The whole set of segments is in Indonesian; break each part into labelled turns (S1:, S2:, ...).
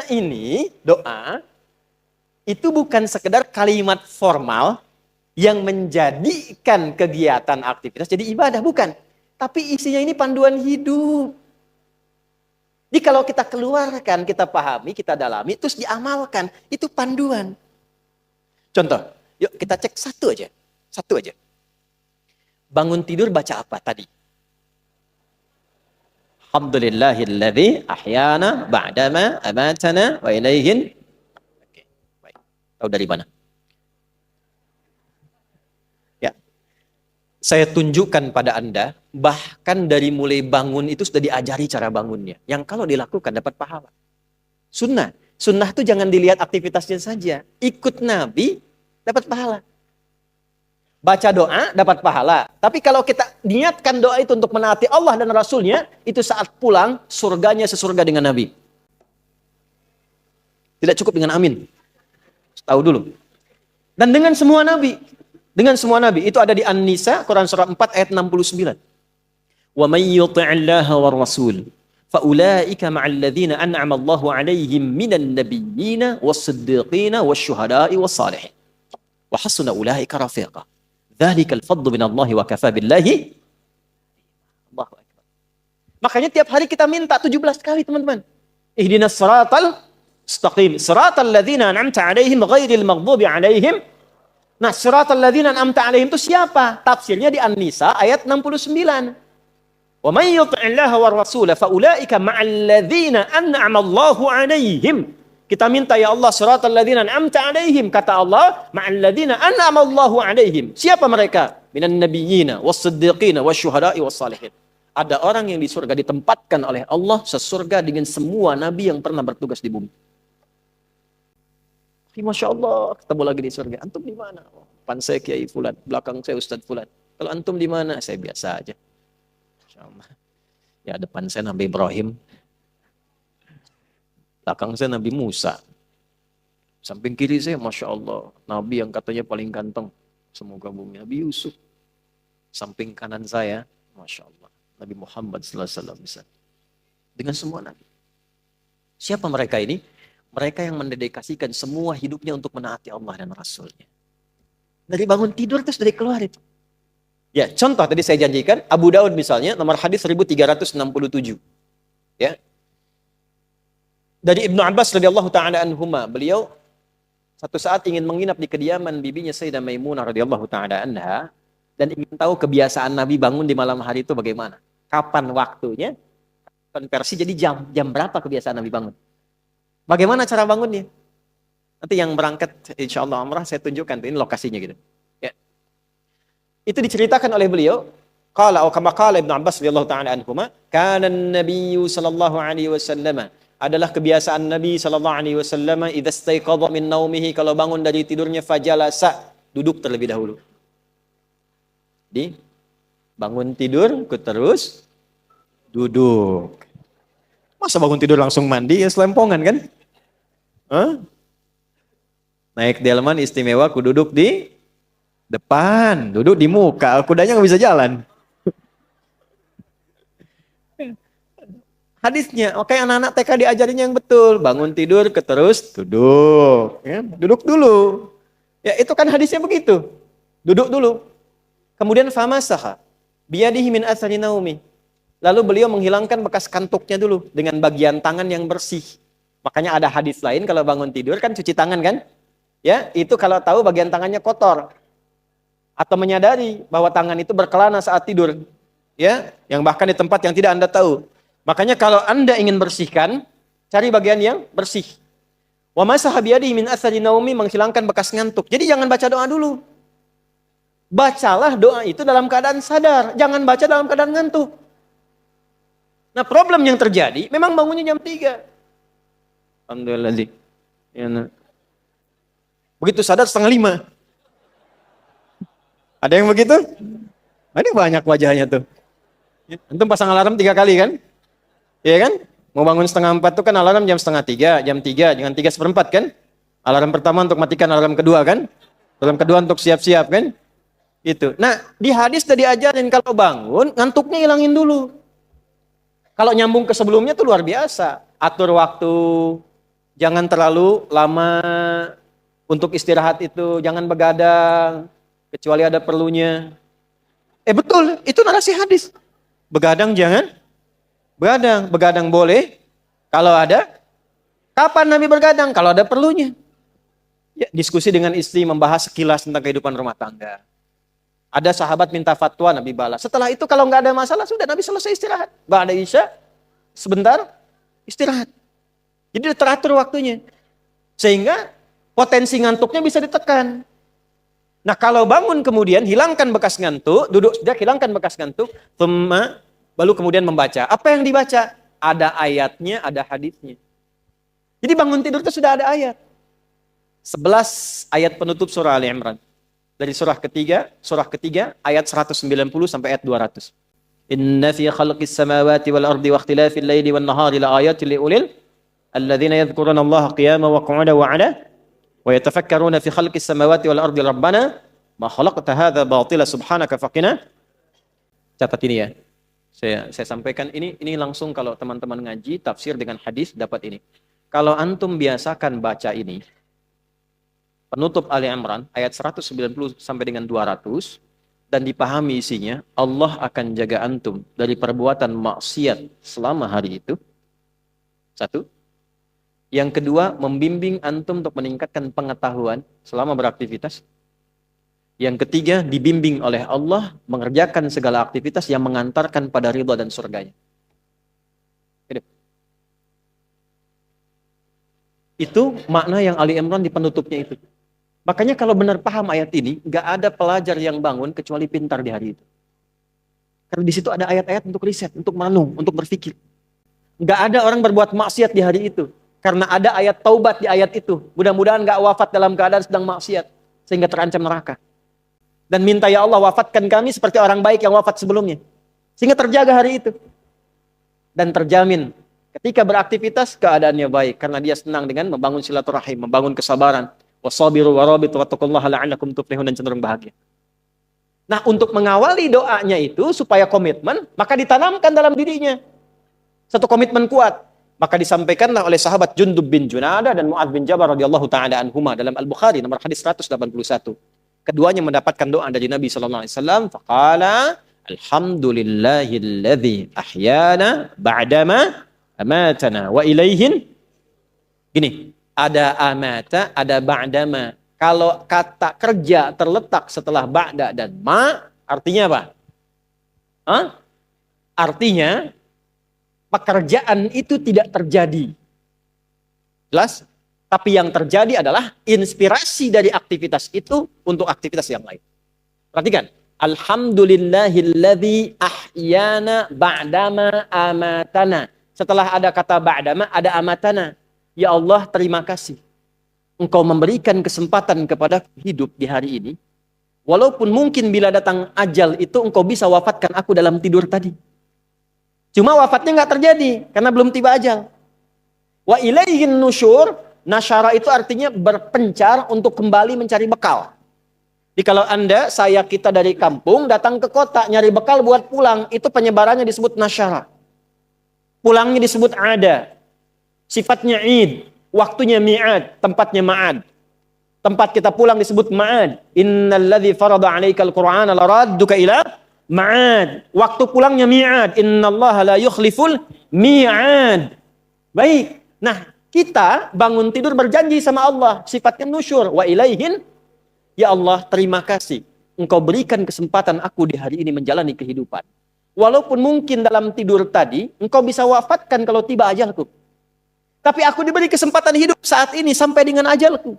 S1: ini, doa, itu bukan sekedar kalimat formal yang menjadikan kegiatan aktivitas jadi ibadah, bukan. Tapi isinya ini panduan hidup. Jadi kalau kita keluarkan, kita pahami, kita dalami, terus diamalkan, itu panduan. Contoh, yuk kita cek satu aja. Satu aja. Bangun tidur baca apa tadi? Alhamdulillahilladzi ahyana ba'dama amatana wa ilaihin. Oke, baik. Tahu dari mana? Ya. Saya tunjukkan pada Anda, bahkan dari mulai bangun itu sudah diajari cara bangunnya. Yang kalau dilakukan dapat pahala. Sunnah. Sunnah itu jangan dilihat aktivitasnya saja. Ikut Nabi, dapat pahala. Baca doa, dapat pahala. Tapi kalau kita niatkan doa itu untuk menaati Allah dan Rasulnya, itu saat pulang, surganya sesurga dengan Nabi. Tidak cukup dengan amin. Tahu dulu. Dan dengan semua Nabi. Dengan semua Nabi. Itu ada di An-Nisa, Quran Surah 4 ayat 69. Wa may yuti'illaha war rasul faulaika ma'al ladzina an'ama Allahu 'alaihim minan nabiyyina was-siddiqina wasyuhada'i was-salihin. Wa hasuna ulaika rafiqa. Dzalikal fadlu minallahi wa kafa billahi. Allahu akbar. Makanya tiap hari kita minta 17 kali, teman-teman. Ihdinas siratal mustaqim, siratal ladzina an'amta 'alaihim ghairil maghdubi 'alaihim. Nah, siratal ladzina an'amta 'alaihim itu siapa? Tafsirnya di An-Nisa ayat 69. Wa may yuti'illaha war rasul fa ulaika ma'al ladzina an'ama Allahu 'alaihim. Kita minta, ya Allah, siratal ladzina an'amta 'alaihim, kata Allah, ma'al ladzina an'ama Allahu 'alaihim. Siapa mereka? Minan nabiyyina was-siddiqina wasyuhada'i was-salihin. Ada orang yang di surga ditempatkan oleh Allah sesurga dengan semua nabi yang pernah bertugas di bumi. Masya Allah, ketemu lagi di surga. Antum di mana? Depan saya Kiai Fulan, belakang saya Ustadz Fulan. Kalau antum di mana? Saya biasa aja. Masya Allah. Ya, depan saya Nabi Ibrahim. Belakang saya Nabi Musa. Samping kiri saya, Masya Allah, Nabi yang katanya paling ganteng semoga bumi, Nabi Yusuf. Samping kanan saya, Masya Allah, Nabi Muhammad SAW. Dengan semua Nabi. Siapa mereka ini? Mereka yang mendedikasikan semua hidupnya untuk menaati Allah dan Rasulnya. Dari bangun tidur terus dari keluar itu. Ya, contoh tadi saya janjikan, Abu Daud misalnya, nomor hadis 1367. Ya. Dari Ibnu Abbas radhiyallahu taala anhuma, beliau satu saat ingin menginap di kediaman bibinya Sayyidah Maimunah radhiyallahu taala anha dan ingin tahu kebiasaan Nabi bangun di malam hari itu bagaimana. Kapan waktunya? Konversi jadi jam berapa kebiasaan Nabi bangun? Bagaimana cara bangunnya? Nanti yang berangkat insyaallah umrah saya tunjukkan ini lokasinya gitu. Ya. Itu diceritakan oleh beliau, qala atau kama qala Ibnu Abbas radhiyallahu taala anhuma, kana an-nabiyyu sallallahu alaihi wasallam, adalah kebiasaan Nabi SAW, idza staiqadha min naumihi, kalau bangun dari tidurnya, fajalasa, duduk terlebih dahulu. Di bangun tidur, terus duduk. Masa bangun tidur langsung mandi, ya selempongan kan? Hah? Naik delman istimewa, aku duduk di depan, duduk di muka, kudanya nggak bisa jalan. Hadisnya, oke, anak-anak TK diajarinya yang betul. Bangun tidur, terus duduk. Ya, duduk dulu. Ya, itu kan hadisnya begitu. Duduk dulu. Kemudian famasaha biyadihi min athari naumi. Lalu beliau menghilangkan bekas kantuknya dulu dengan bagian tangan yang bersih. Makanya ada hadis lain kalau bangun tidur kan cuci tangan kan? Ya, itu kalau tahu bagian tangannya kotor atau menyadari bahwa tangan itu berkelana saat tidur. Ya, yang bahkan di tempat yang tidak Anda tahu. Makanya kalau Anda ingin bersihkan, cari bagian yang bersih. Wa masaha biyadihi min athari naumi, menghilangkan bekas ngantuk. Jadi jangan baca doa dulu. Bacalah doa itu dalam keadaan sadar, jangan baca dalam keadaan ngantuk. Nah, problem yang terjadi memang bangunnya jam 3. Alhamdulillah. Ya, nah. Begitu sadar 4:30. Ada yang begitu? Nah, ini banyak wajahnya tuh. Antum pasang alarm 3 kali kan? Iya kan? Mau bangun 2:30 tuh kan alarm jam 2:30, jam 3, jangan 3:15 kan? Alarm pertama untuk matikan alarm kedua kan? Alarm kedua untuk siap-siap kan? Itu. Nah, di hadis sudah diajarin kalau bangun, ngantuknya hilangin dulu. Kalau nyambung ke sebelumnya tuh luar biasa. Atur waktu Jangan terlalu lama untuk istirahat itu, jangan begadang kecuali ada perlunya. Betul, itu narasi hadis. Begadang jangan begadang. Begadang boleh kalau ada. Kapan Nabi bergadang? Kalau ada perlunya. Ya, diskusi dengan istri membahas sekilas tentang kehidupan rumah tangga. Ada sahabat minta fatwa, Nabi balas. Setelah itu kalau nggak ada masalah, sudah Nabi selesai istirahat. Ba'da isya, sebentar istirahat. Jadi teratur waktunya. Sehingga potensi ngantuknya bisa ditekan. Nah kalau bangun kemudian hilangkan bekas ngantuk, duduk sejak hilangkan bekas ngantuk, baru kemudian membaca. Apa yang dibaca? Ada ayatnya, ada hadisnya. Jadi bangun tidur itu sudah ada ayat. 11 ayat penutup surah Ali Imran. Dari surah ketiga ayat 190 sampai ayat 200. Inna fi khalqis samawati wal ardi wa ikhtilafil laili wan nahari la ayatin li ulil alladzina yadhkuruna Allah qiyaman wa qu'udan wa 'ala wa yatafakkaruna fi khalqis samawati wal ardi rabbana ma khalaqta hadza batila subhanaka faqina. Catat ini ya. Saya sampaikan ini langsung kalau teman-teman ngaji tafsir dengan hadis dapat ini. Kalau antum biasakan baca ini, penutup Ali Imran ayat 190 sampai dengan 200 dan dipahami isinya, Allah akan jaga antum dari perbuatan maksiat selama hari itu. Satu. Yang kedua, membimbing antum untuk meningkatkan pengetahuan selama beraktivitas. Yang ketiga, dibimbing oleh Allah mengerjakan segala aktivitas yang mengantarkan pada ridha dan surganya. Itu makna yang Ali Imran di penutupnya itu. Makanya kalau benar paham ayat ini, nggak ada pelajar yang bangun kecuali pintar di hari itu. Karena di situ ada ayat-ayat untuk riset, untuk merenung, untuk berpikir. Nggak ada orang berbuat maksiat di hari itu. Karena ada ayat taubat di ayat itu. Mudah-mudahan nggak wafat dalam keadaan sedang maksiat. Sehingga terancam neraka. Dan minta ya Allah wafatkan kami seperti orang baik yang wafat sebelumnya. Sehingga terjaga hari itu. Dan terjamin ketika beraktivitas keadaannya baik. Karena dia senang dengan membangun silaturahim, membangun kesabaran. Wasabiru warabitu wattaqullaha la'allakum tuflihun, dan cenderung bahagia. Nah, untuk mengawali doanya itu supaya komitmen, maka ditanamkan dalam dirinya satu komitmen kuat. Maka disampaikanlah oleh sahabat Jundub bin Junadah dan Mu'adz bin Jabal radhiyallahu taala anhuma dalam Al-Bukhari nomor hadis 181. Keduanya mendapatkan doa dari Nabi sallallahu alaihi wasallam, faqala alhamdulillahilladzi ahyana ba'dama amatana wa ilaihin. Gini, ada amata, ada ba'dama. Kalau kata kerja terletak setelah ba'da dan ma, artinya apa? Artinya pekerjaan itu tidak terjadi. Jelas? Tapi yang terjadi adalah inspirasi dari aktivitas itu untuk aktivitas yang lain. Perhatikan. Alhamdulillahilladzi ahyana ba'dama amatana. Setelah ada kata ba'dama, ada amatana. Ya Allah, terima kasih. Engkau memberikan kesempatan kepada hidup di hari ini. Walaupun mungkin bila datang ajal itu engkau bisa wafatkan aku dalam tidur tadi. Cuma wafatnya nggak terjadi karena belum tiba ajal. Wa ilaihin nusyur, nasyara itu artinya berpencar untuk kembali mencari bekal. Jadi kalau kita dari kampung datang ke kota nyari bekal buat pulang, itu penyebarannya disebut nasyara. Pulangnya disebut ada. Sifatnya id, waktunya mi'ad, tempatnya ma'ad. Tempat kita pulang disebut ma'ad. Innalladzi farada 'alaikal Qur'ana laradduka ila ma'ad. Waktu pulangnya mi'ad. Innallaha la yukhliful mi'ad. Baik. Nah, kita bangun tidur berjanji sama Allah. Sifatnya nusyur. Wa ilaihin. Ya Allah, terima kasih. Engkau berikan kesempatan aku di hari ini menjalani kehidupan. Walaupun mungkin dalam tidur tadi, engkau bisa wafatkan kalau tiba ajalku. Tapi aku diberi kesempatan hidup saat ini sampai dengan ajalku.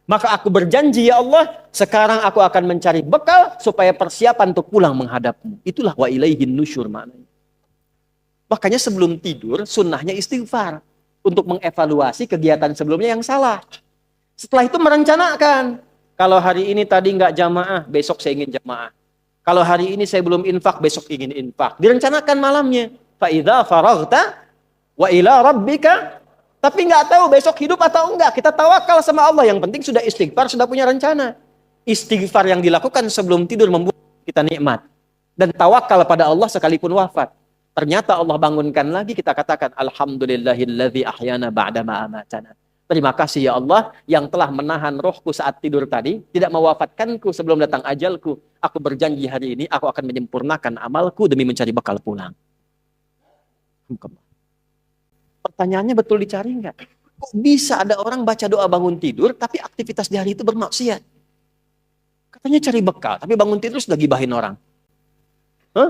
S1: Maka aku berjanji ya Allah, sekarang aku akan mencari bekal supaya persiapan untuk pulang menghadapmu. Itulah wa ilaihin nusyur maknanya. Makanya sebelum tidur, sunnahnya istighfar. Untuk mengevaluasi kegiatan sebelumnya yang salah. Setelah itu merencanakan. Kalau hari ini tadi nggak jamaah, besok saya ingin jamaah. Kalau hari ini saya belum infak, besok ingin infak. Direncanakan malamnya. Fa idza faraghta wa ila rabbika. Tapi nggak tahu besok hidup atau enggak. Kita tawakal sama Allah. Yang penting sudah istighfar, sudah punya rencana. Istighfar yang dilakukan sebelum tidur membuat kita nikmat. Dan tawakal pada Allah sekalipun wafat. Ternyata Allah bangunkan lagi, kita katakan alhamdulillahilladzi ahyana ba'dama amatana. Terima kasih ya Allah yang telah menahan rohku saat tidur tadi, tidak mewafatkanku sebelum datang ajalku. Aku berjanji hari ini aku akan menyempurnakan amalku demi mencari bekal pulang. Pertanyaannya betul dicari nggak? Kok bisa ada orang baca doa bangun tidur, tapi aktivitas di hari itu bermaksiat? Katanya cari bekal, tapi bangun tidur sudah gibahin orang. Hah?